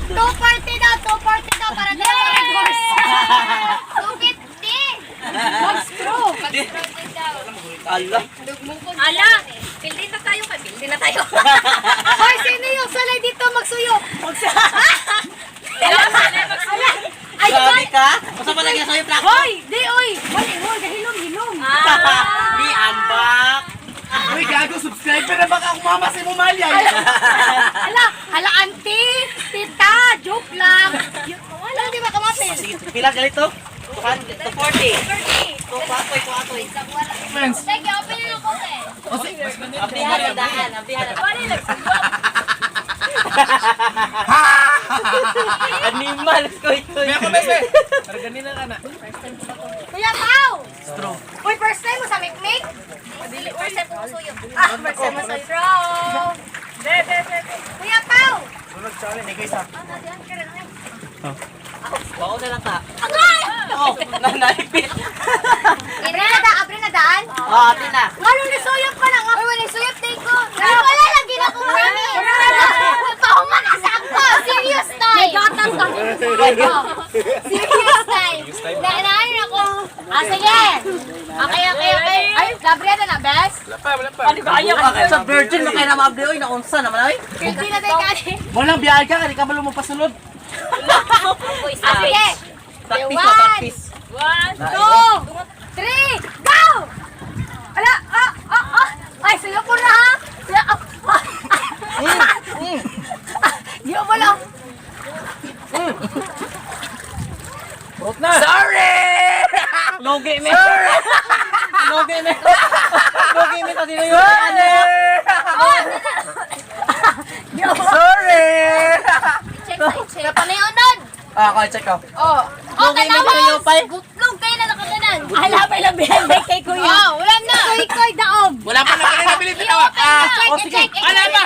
240 daw, 240 daw para daw red horse. 250. Mag-screw. Mag-screw din daw. Ala. Ala, building na tayo kay building na tayo. Hoy, sino yung salay dito magsuyo? Ay, Grabe ka? Basta pa lagi sa'yo plako? hoy, di oy. Hoy, hilom. Ni unbox. Uy, gago, subscriber na baka akong mama si Mumalya. Hala, auntie, tita, joke lang. Wala, di ba kamatis? Sige, pila galito? 240. 240. Friends. Sige, open na ako eh. Amplihan ang daan. Animal. Koy. May ako, bes, bes. Arganina ka na. Kuya Pao! Straw. Uy, first time mo sa Mikmik? Dili, first time mo suyo. First time mo sa straw. Kuya Pao! Sunod sa alin, ikaw isa. Bako na lang ka. Agay! Oh, naipit. Abre na daan? Oh, ate na. Ano ni suyop pa lang? Uy, wala suyop take ko. Ay, wala lang ginakuha ni. Pahuman na sakto. Serious time. May gatas ka. Serious time. Naanahin ako. Sige. Okay. Ay, labre na na, bes. Wala pa. Sa virgin mo kayo na mabli. Uy, naunsa naman ay. Hindi na tayo kani. Walang biyahe ka, hindi ka malo mapasunod. Sige. Practice. 1, 2, 3, go! Ala, ay, suyop mo na ha. Di mo lang. Prot na. Sorry! Logi me. Logi me kasi na yun. Sorry! Check. Napanayonan. Ako, check ko. Oh. Logi me kasi yung pay. Gutlog kayo na nakaganan. Ala pa lang bihan kay kuya. Oh, wala na. Koy, daog. Wala pa na kanina nabilit na. Check. Wala pa.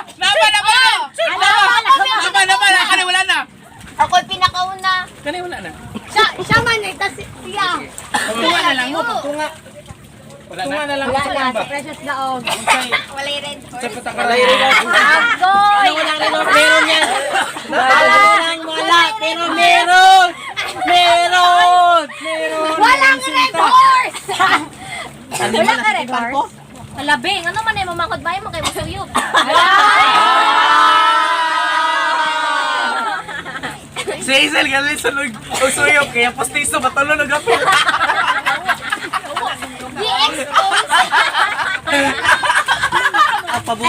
Ano, wala na. Ako'y pinakauna. Kanina wala na. Siya man eh, tas siya. Tunga na lang mo, tunga. Wala na. Wala na, si Precious daog. Wala yung red horse. Malay rin ako. Agoy! Walang rin ako. Meron yan. Wala. Pero meron. Walang red horse! Wala ka red horse? Malabing, ano man ay mamakod ba mo kay Musuyog? Si Hazel, galing sa usuyok. Kaya postiso, matulo na gapi. I-expose. Paburo.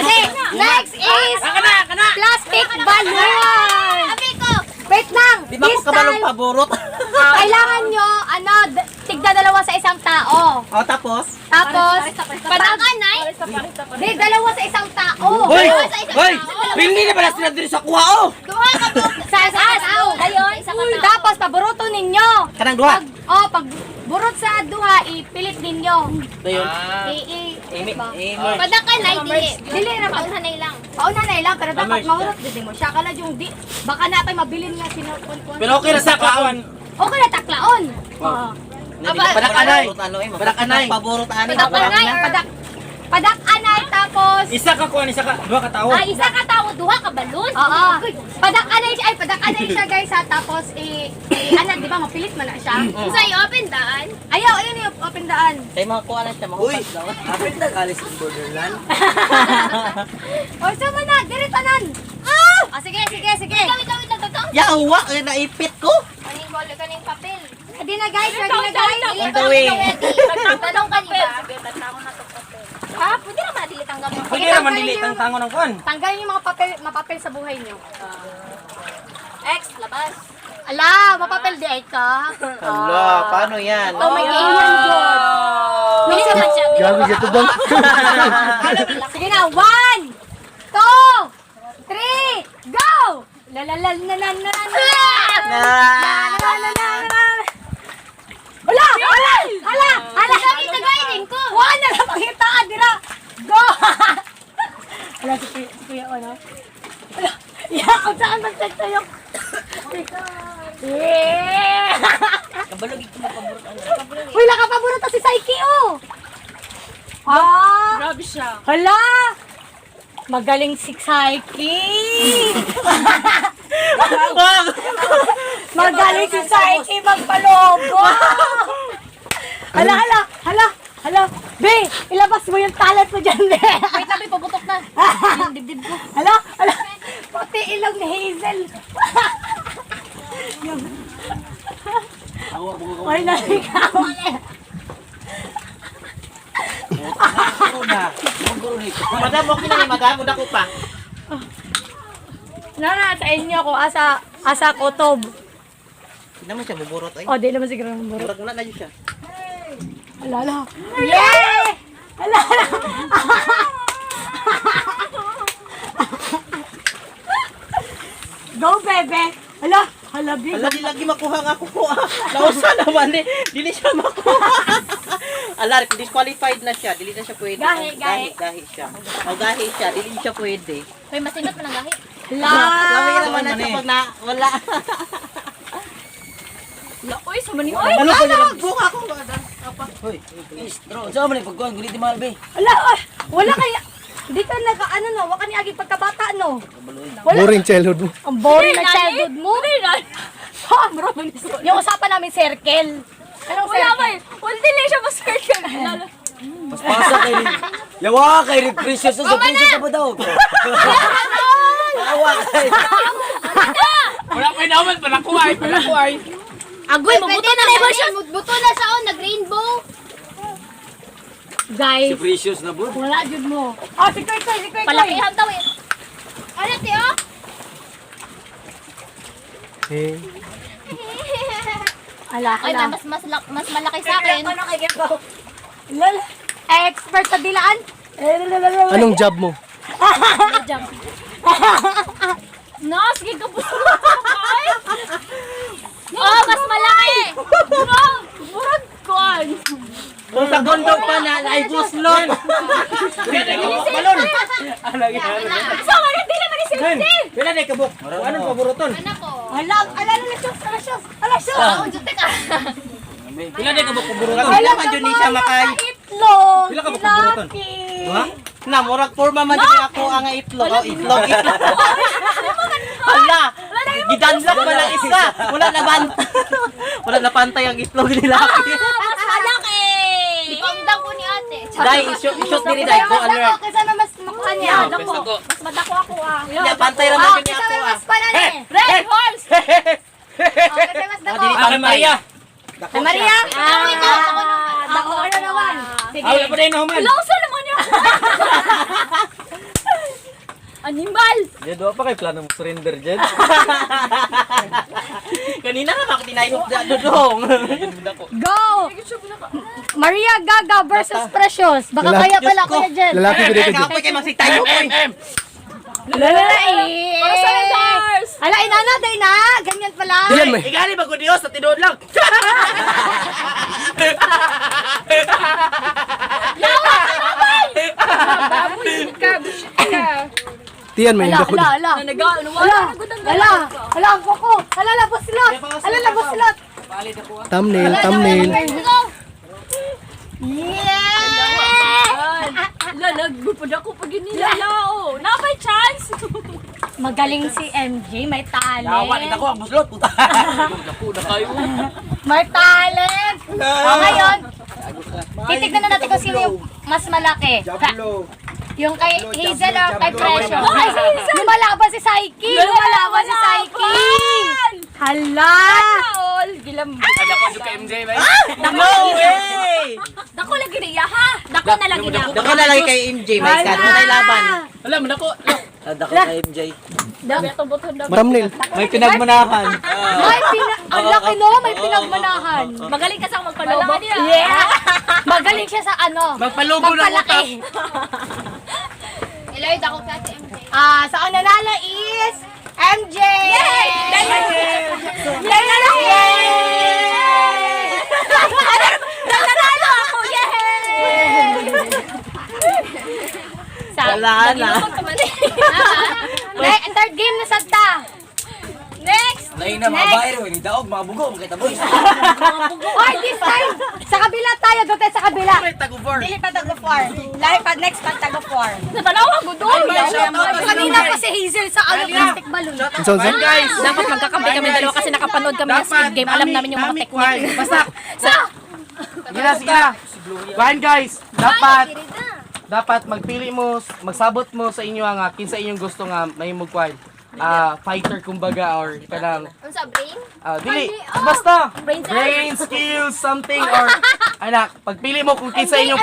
Next is Kana. plastic balloon. Sabi ko, wait lang. Di ba ko kabalong paborot? Kailangan nyo, tigda dalawa sa isang tao. O, tapos? Tapos, panakanay. Di, dalawa sa isang tao. Hoy! Dalawa sa isang Hoy! tao. Hindi na pala sila dito sa kuha, oh! Duha ka po sa isang tao. Ayun, isa ka tao. Tapos, paburuto ninyo. Kanang duha. Pag burot sa duha, ipilit ninyo. Dayon. Padakanay, dili na paunanay lang. Paunanay lang, pero dapat mahurot din mo. Siya kala yung di, baka natin mabilin nga sinukun. Pero okay na sa kaon. Okay na taklaon. Padakanay. Padakanay. Paborot ani. Padakanay, padakanay, tapos Isa ka kuan, isa ka. Dua ka tao. isa ka tao, duha ka balon. Oo. Padakanay siya guys ha, tapos di ba mapilit man na siya. Sa i-open daan. Ayaw, ayun yung open daan. Kay mga kuha na siya, mahupas daw. Kapit na Alice in Borderland. O, sama na, diretanan. Sige. Wait lang, totoo. Yawa, naipit ko. Kaning papel. Ready na guys, ready na guys. On the way. Tanong ka niya. Ha? Pwede naman dili tanggal mo. Pwede naman dili ang tango ng kuan. Tanggalin yung mga mapapel sa buhay niyo. X, labas. Ala, mapapel di ay ka. Hala, paano yan? Oh my God. Bilis naman siya. Gago dito bang? Sige na, 1, 2, 3, go! Hala! Sabi sa gainin ko! Wala na lang pakitaan, dira! Go! Hala, si Kuya, ano? Hala, yakot saan mag-check sa'yo? Yeah! Kabalog ito makaburot. Uy, nakapaborito si Saiki, oh! Grabe siya. Hala! Magaling si Saiki! Wag! Magaling si Saiki magpalobo. Hala. Be, ilabas mo yung talent mo dyan, be. Wait lang, may pabutok na. Yung dibdib ko. Hala. Pati ilong ni Hazel. Ay, naligaw. Madam, okay na ni madam. Uda ko pa. Nana, sa inyo ko, asa kotob. Hindi naman siya buburot ay. O, di naman siguro ng buro. Murag na na siya. Hala. Yay! Hala. Go, bebe. Hala, be. Ala, di lagi makuha nga ako. Nausa naman eh. Dili siya makuha. Ala, disqualified na siya. Dili na siya pwede. Gahi. Gahi siya. O, gahi siya. Dili siya pwede. May masinot mo ng gahi. Lami ka naman na siya pag na, wala. Uy, sumani. Uy, Ano ko nila? Buka ko. Hoy, bro, saan mo na pagkuhan? Gulit ni Mahal, be. Hala, wala kaya. Di ka waka ni agi pagkabata, no? Boring childhood mo. Ang boring na childhood mo. Bro, yung usapan namin circle. Anong circle? Hindi siya ma-circle. Mas pasa kay rin. Yawa kay rin, precious sa precious na ba daw? Yawa kay. Wala ko inaman, palakuhay. Agoy, mabuto na mo siya. Buto na sa nag-rainbow. Guys, Precious na bro. wala jud mo. Oh, si Koy. Palakihan daw eh. Ano, Tio? Eh, Ala ka Ay, na. mas malaki sa akin. Lala, expert sa dilaan. anong job mo? No, sige ka po. Oh, mas malaki. Bro, murag kon. Kung sa gondo pa na, ay buslon. Balon. So, wala din naman ni Silsil. Wala na kabuk. Anong paboruton? Anak ko. Ala, shoes. Oo, jute ka. Wala na kabuk paboruton. Wala man dyan ni siya makay. Itlog. Pila ka ba paboruton? Pinaki. Ha? Na, murag forma man dyan ako ang itlog. Oh, itlog. Hala! Gidanlak pa lang isa. Wala na pantay ang itlog nila. Mas malaki. Ipangdang ko ni ate. Dai, shoot diri dai. Go alert. Kaysa na mas makuha niya. Mas madako ako ah. Ya, pantay raman yun ni Kaysa ako na ah. mas panani. Red horse. Kaysa mas dako. Dili pantay. Ay, Maria. Dako ano naman. Sige. Wala pa rin naman. Lausa naman yun. Animal. Yan, doon pa kay plano mo surrender dyan. Kanina na ako tinayok na dudong. Go! Maria Gaga versus Precious. Baka Lalaki. kaya pala kuya Jen. Lalaki ko dito. Kapag kayo magsitayo ko. Lalaki. Para sa Red horse. Ala, inana, day na. Ganyan pala. Yan, may. Igali ba ko Diyos sa tinood lang? Tiyan, may Ala, hindi ko. ala. Ala, ang koko. Ala, labos silot. Ala, labos silot. Thumbnail, thumbnail. Yeah! Lalagpud ako pag inilalao. Napay chance. Magaling si MJ, may talent. Awan, ito ko ang buslot. Puta. May talent. O ngayon, titignan na natin kung sino yung mas malaki. Yung kay Hazel or kay Precious. Oh, kay Hazel! Lumalaban si Saiki! Lumalaban si Saiki! Hala! All gilam. Ada ko juga MJ ba? No way! Dako lagi niya ha. Dako na lagi na. Dako na lang kay MJ, may skat mo tayo laban. Alam mo na ko. Dako kay MJ. Thumbnail. May pinagmanahan. Ang laki no, may pinagmanahan. Magaling ka sa magpalobo. Yeah! Magaling siya sa ano? Magpalubo ng Magpalaki. Iloy, dako sa ate MJ. So ang nanalo is MJ! Yay! Nanalo ako. Yay! Wala na. Third game na sa ta. Next. Lain na mga baero, ni daog, mga bugo, makita boys. Oy, this time, sa kabila tayo, doon tayo sa kabila. Dili pa tag-4. Lahi pa next pa tag-4. Natanawa ko doon. Kanina pa si Hazel sa plastic balloon. So, Guys, Dapat magkakampi kami dalawa kasi nakapanood kami ng Squid Game. Alam namin yung mga technique. Basta. Sige na. Kuhan guys, dapat magpili mo, magsabot mo sa inyo nga kinsa inyong gusto nga may mugkuan. Fighter kumbaga or kanang Unsa brain? dili basta brain skills something or anak pagpili mo kung kinsa inyong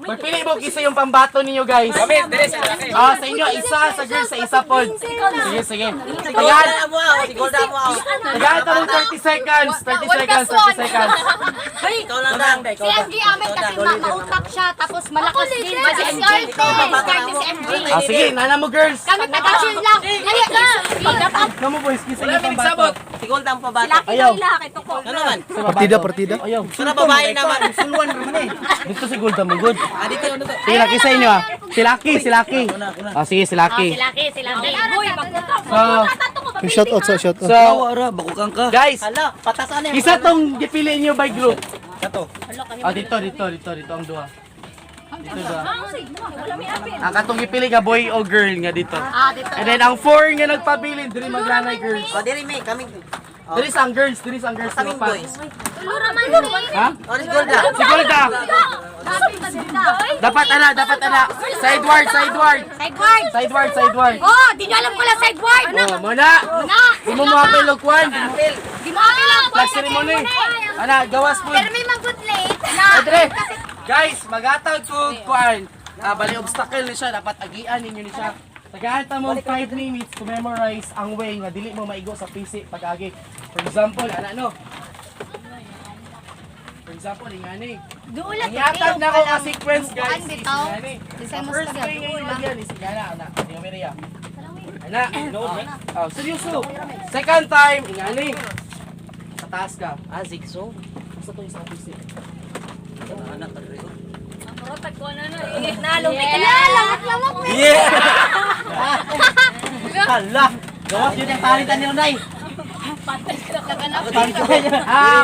pagpili mo kinsa yung pambato ninyo guys. Sa inyo isa sa girls sa isa pod. Sige. Tagahan mo, sigolda mo. tagahan ta mo 30 seconds. Ikaw lang lang. Si MG Ahmed kasi mautak siya, tapos malakas din. Kasi Diskarte si MG. Sige, nana mo girls. Kami taga-chill lang. Dali ka. Kamu boys, kinsa inyong pambato. Sigolda ang pabata. Ayaw. Ano naman? partida. Ayaw. Sura babae naman. Suluan naman eh. Dito si Gold mo good. Dito ano to? Sige, laki sa inyo Si Lucky. Sige, si Lucky. Sila. Uy, magpunta. Yung shoutout sa shoutout. So, Ara, bakukang ka. guys, Hala, patasan na. isa tong gipili niyo by group. Kato. Dito ang duha. Dito duha. Ang katong gipili nga boy o girl nga dito. Dito. And then ang four nga nagpabilin diri maglanay girls. O, diri may kaming. Diri sang girls Kaming pa. boys. Ha? O, sigolda. Siguro ka. Dapat ana. Sideward. Sideward. Oh, di nyo alam ko lang sideward. Oh, muna. Di mo mapil lukwan. Di mo alam lang. Flag ceremony. Ana, gawas po. Pero may mag-good late. Adre. Guys, magatag ko kuan. Bali obstacle ni siya, dapat agian ninyo ni siya. Tagahan ta mo 5 minutes to memorize ang way nga dili mo maigo sa PC pag-agi. For example, For example, ingani. Duulat. Ang yatag na ko ang sequence guys. Bukan bitaw. Ingani. Design mo First sa way nga ilagyan is ingana, ana. Diomeria. Ana, seryoso. Second time, ingani. Sa taas ka. Zigso. Basta to isang PC. Anak ka rin. Nalumpi ka na. Lamok. Yeah! Hala. Gawas yun yung talitan niyo, Nay.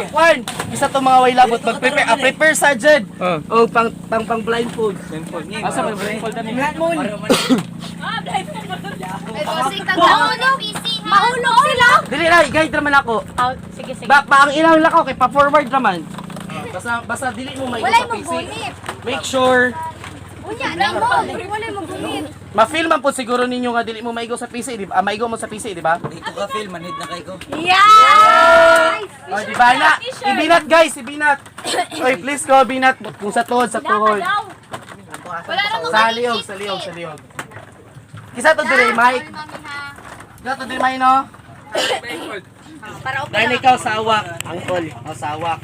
Juan, isa to mga way labot mag-prepare. Prepare sa jud. Oh, pang blindfold. Asa may blindfold na ni? Mahulog sila. Dili na, guide naman ako. Sige. Ba ang ilang lakaw kay pa-forward naman. Basta dili mo maigo Walay sa mo PC. gunit. Make sure Unya, na mo. Walay mo gunit. ma-feel man po siguro ninyo nga dili mo maigo sa PC, di ba? Maigo mo sa PC, di ba? Dito ka film, manhid na kay ko. Yeah! Oh, di ba na? Ibinat guys, ibinat. Oy, please go binat kung sa tuhod, sa tuhod. Wala na mo Sa liog. Kisa to dire, Mike. Kisa to dire, Mike, no? Dahil ikaw sa awak, angkol. O, sa awak.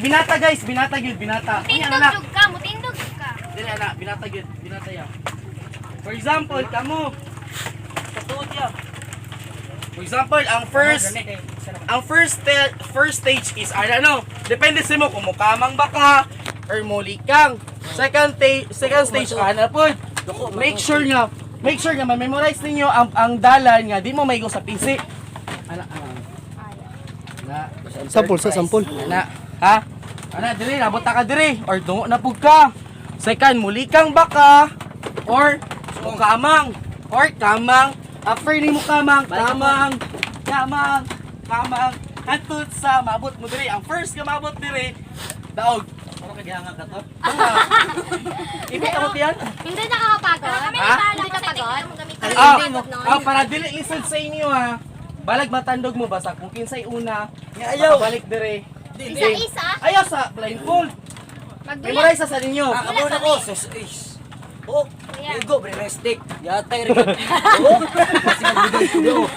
Binata guys, binata yun. Tindog ka, mutindog ka. Dili ana, binata ya. For example, kamo. Katuot ya. For example, ang first stage is depende sa mo kung mukamang baka or mulikang. Second stage po. Make sure nga ma-memorize ninyo ang dalan nga di mo maigo sa PC. Ana. Sampol. Ana, ha? Ana, diri, nabot ka diri. Or dungo na pug ka. Second, mulikang baka. Or, mukamang. Or, kamang. After ni mukamang, kamang. Hantod sa mabot mo diri. Ang first ka mabot diri, daog. Ano kagihanga ka to? Ibig ako tiyan? Hindi nakakapagod. Ha? Hindi ka pagod. Para dili lisod sa inyo ha. Balag matandog mo basta kung kinsay una, Ayaw. balik dire. Isa-isa. Ayaw sa blindfold. Memorize sa ninyo. Abo na ko. Oh, ego, bre, restik. Yatay rin. Oh, kasi magbigay ko.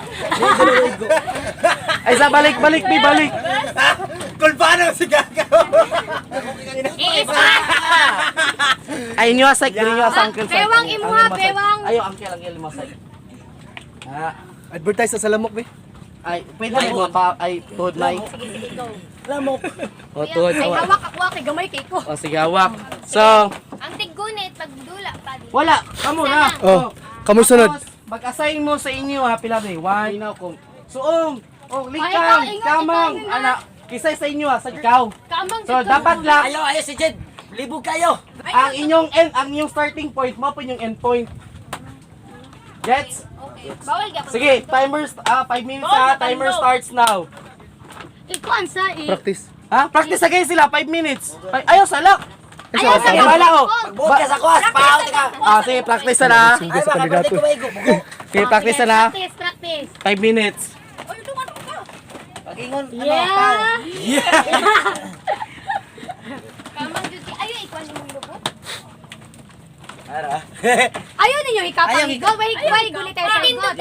Ay sa balik. Kulpano si Gaga. Ay inyo asay, dili nyo asa uncle sa. Bewang imuha, bewang. Ayo uncle mo asay. Advertise sa lamok, be. Ay, pwede mo pa ay tuhod mic. Sige, go. Lamok. O tuhod. Ay, hawak ako, kay gamay kay ko. O sige, hawak. So, Ang tiggunit, pagdula pa. wala. Kamo na. Oh, kamoy sunod. Tapos, mag-assign mo sa inyo ha, pila ba? 1. So, suong, o ikaw, likang, ingon, kamang, ikaw, ingon, anak. Kisay sa inyo ha, sa ikaw. Kamang So dapat lang Ayaw, si Jed. Libog kayo. ang inyong starting point mo po yung end point. Gets? Bawal ka. Sige, timer 5 minutes ha, timer starts now. Ikuan sa Practice. Ha? Practice na kayo sila, 5 minutes. Ayaw, salak. Ayaw, Sige, salak. wala oh. Magbuhat ka sa kuwas. Paaw, tika. Sige, practice na na. Sunggo sa kandidato. Sige, practice na na. Practice. 5 minutes. Pag-ingon, Yeah. Kamang duty. Ayun, ikaw yung lubot. Ara. Ayaw ninyo ikapahigo. May gulit tayo sa higot.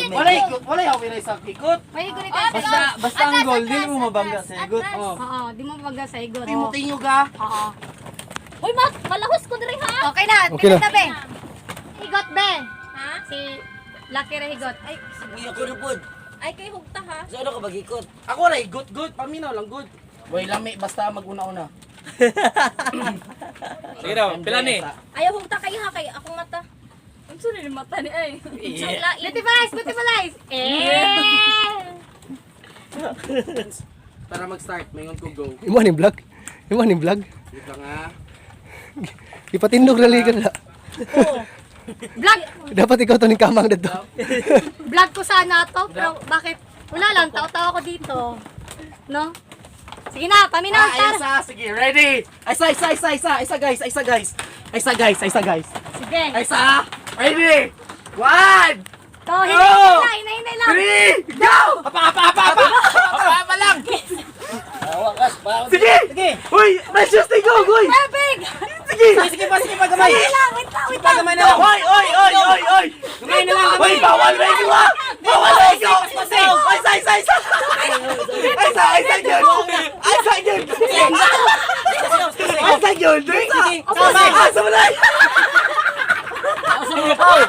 Wala yung winay sa ikot. May gulit tayo sa higot. Basta ang goal, dili mo mabangga sa igot. Oo, di mo pagga sa higot. Pimutin nyo ka. Oo. Uy, malahos ko diri ha. Okay na, Okay na. pinita be. Higot be. Si Lucky ra higot. Ay, Uy, ako na po. Ay, kay hugta ha. So ano ka mag-ikot? Ako na, good. Paminaw lang, good. Boy, lami, basta mag-una-una. Sige daw, pila ni? Ayaw hugta kayo ha, kay akong mata. Ang sunod yung mata ni ay. beautiful eyes. Para mag-start, mayon ko go. Imo ni vlog. Imo ni vlog. Wait lang ha. Ipatindog na ligan na. Vlog, Dapat ikaw to ning kamang dito. vlog ko sana to. Pero bakit? Wala lang, tao-tao ako dito. No? Sige na, paminaw. Ayos ha, sige, ready. Isa guys. Sige. Isa, ready. 1, To, hinay lang. 3, go! Apa lang. Wakas, paaw. Sige! Uy, may shooting go, guy! Perfect! Sige pa, gamay! Wait lang. Gamay na lang! Oy! Gamay na lang! Uy, bawal na ikaw ha! Bawal na ikaw! Isa yun! Asa mo na! Asa mo na po?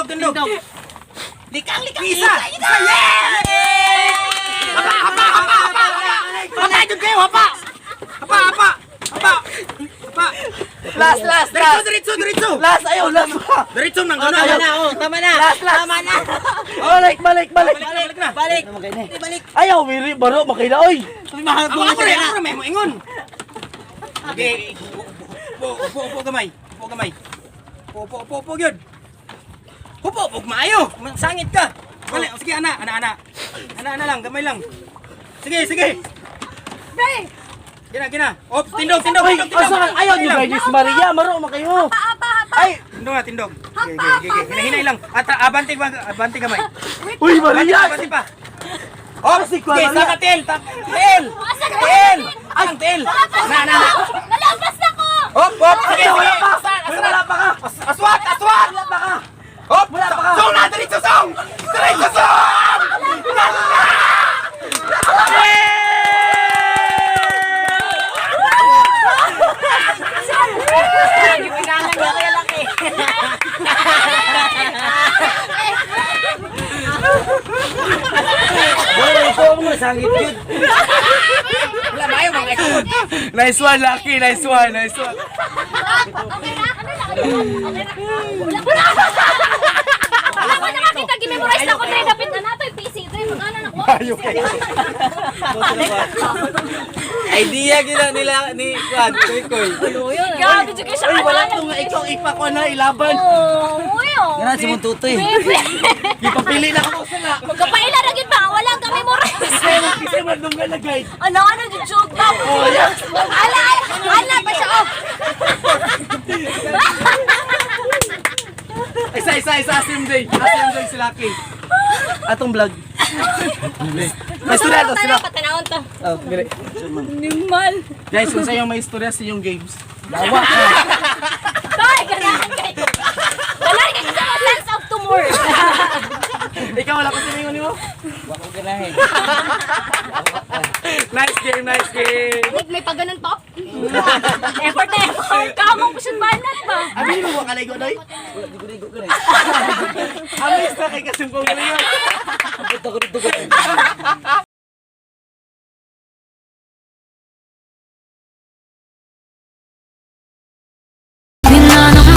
Tindog! Likang! Isa! Hapa! Doon kayo! Hapa! Last! Diretso! Last! Ayaw! Last pa! Diretso nang gano'n. Tama na. Last! Tama na! Balik! Balik. Ayaw! Wiri! Baro! Makila! Oy! Mahal ko Ako na. rin! May ingon! Okay. Upo gamay. Upo yun. Upo maayo. Sangit ka. Balik. Sige, ana lang, gamay lang. Sige. Be! Gina. Op, tindog. Ayaw niyo guys, Maria, maro makayo. Ay, tindog. Hinay lang. At abante gamay. Uy, Maria. Abante pa. Oh, si Maria. Sa tel. Ang tel. Na. Nalabas ako! Hop! Sige! Wala pa ka! Aswat! Wala pa ka! Hop! Wala pa ka! Song na! Diretso song! Wala ko mo sangit yun. Wala ba yung mga ikot? Nice one, Lucky! Nice one! Okay na? Wala ko nakakita, gimemorize na ko dre, dapit na nato yung PC dre, magana na ko. Ayok kayo! Idea gila nila ni Kwad, Koy. Grabe, dyan kayo siya Uy, wala kalala. itong ikaw ipa ko na ilaban! Ganun si Muntutoy. Ipapili na ako sila! Magkapaila na gid ba? Wala ka memorize. Kasi madunggan na guys! Ano dyan joke ba? Oh, yeah! Ala pa siya. Oh. Isa, same day si Lucky. Atong vlog. May istorya to sila. Patanawon to. Oh, gire. Nimal. Guys, kung sa'yo may istorya sa iyong games, Tay, ganahan kayo. Wala kayo sa sense of tomorrow. ikaw wala ko sabihin mo. Wako ganahin. Nice game. May pagganon pa. Effort. Kamong ko siya banat ba? Abi mo ba kalay ko doy? Digo ko na. Amis na kay kasumpong ngayon. Puto ko dito.